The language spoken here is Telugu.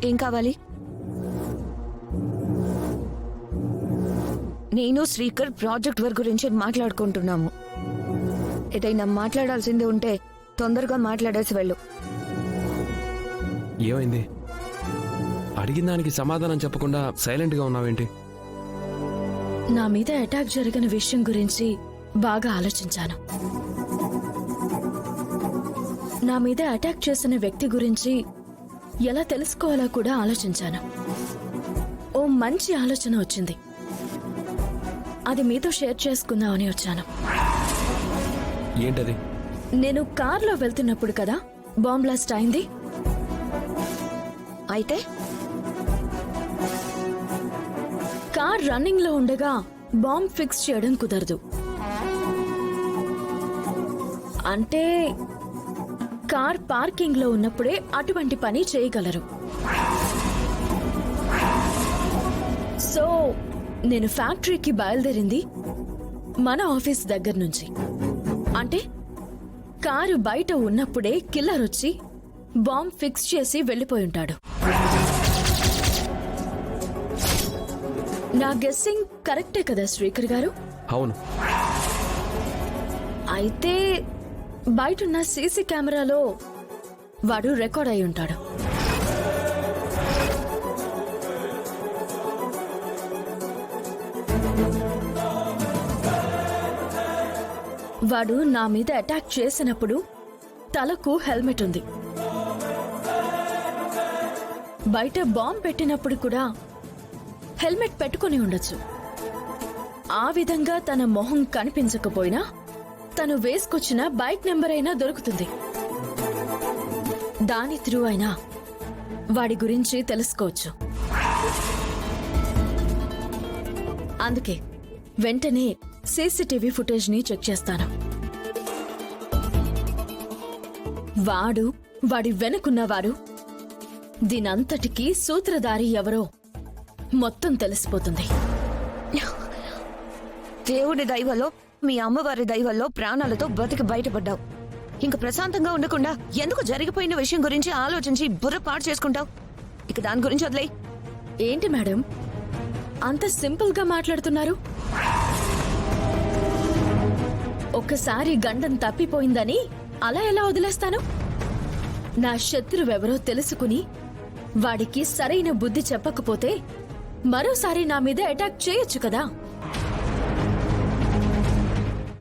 ఏం కావాలి? నేను శ్రీకర్ ప్రాజెక్ట్ వర్క్ గురించి మాట్లాడుకుంటున్నాము. ఏదైనా మాట్లాడాల్సింది ఉంటే తొందరగా మాట్లాడేసి వెళ్ళు. ఏమైంది? అడిగిన దానికి సమాధానం చెప్పకుండా సైలెంట్గా ఉన్నావేంటి? నా మీద అటాక్ జరిగిన విషయం గురించి బాగా ఆలోచించాను. నా మీద అటాక్ చేసిన వ్యక్తి గురించి ఎలా తెలుసుకోవాలో కూడా ఆలోచించాను. ఓ మంచి ఆలోచన వచ్చింది. అది మీతో షేర్ చేసుకుందామని వచ్చాను. ఏంటది? నేను కార్లో వెళ్తున్నప్పుడు కదా బాంబ్ బ్లాస్ట్ అయింది. అయితే కార్ రన్నింగ్ లో ఉండగా బాంబ్ ఫిక్స్ చేయడం కుదరదు. అంటే కార్ పార్కింగ్ లో ఉన్నప్పుడే అటువంటి పని చేయగలరు. సో నేను ఫ్యాక్టరీకి బయలుదేరింది మన ఆఫీస్ దగ్గర నుంచి. అంటే కారు బయట ఉన్నప్పుడే కిల్లర్ వచ్చి బాంబ్ ఫిక్స్ చేసి వెళ్లిపోయి ఉంటాడు. నా గెస్సింగ్ కరెక్టే కదా శ్రీకర్ గారు? అవును. అయితే బయటున్న సీసీ కెమెరాలో వాడు రికార్డ్ అయి ఉంటాడు. వాడు నా మీద అటాక్ చేసినప్పుడు తలకు హెల్మెట్ ఉంది. బయట బాంబ్ పెట్టినప్పుడు కూడా హెల్మెట్ పెట్టుకుని ఉండొచ్చు. ఆ విధంగా తన మొహం కనిపించకపోయినా తను వేసుకొచ్చిన బైక్ నెంబర్ అయినా దొరుకుతుంది. దాని త్రూ అయినా వాడి గురించి తెలుసుకోవచ్చు. అందుకే వెంటనే సీసీటీవీ ఫుటేజ్ ని చెక్ చేస్తాను. వాడి వెనుకున్నవారు, దీనంతటికీ సూత్రధారి ఎవరో మొత్తం తెలిసిపోతుంది. దేవుడి దైవలో, మీ అమ్మవారి దైవల్లో ప్రాణాలతో బతికి బయటపడ్డావు. ఇంక ప్రశాంతంగా ఉండకుండా ఎందుకు జరిగిపోయిన విషయం గురించి ఆలోచించి బుర్ర పాడు చేసుకుంటావు? ఇక దాని గురించి వదిలేయ్. ఏంటి మేడం అంత సింపుల్ గా మాట్లాడుతున్నారు? ఒక్కసారి గండం తప్పిపోయిందని అలా ఎలా వదిలేస్తాను? నా శత్రువెవరో తెలుసుకుని వాడికి సరైన బుద్ధి చెప్పకపోతే మరోసారి నా మీద అటాక్ చేయొచ్చు కదా.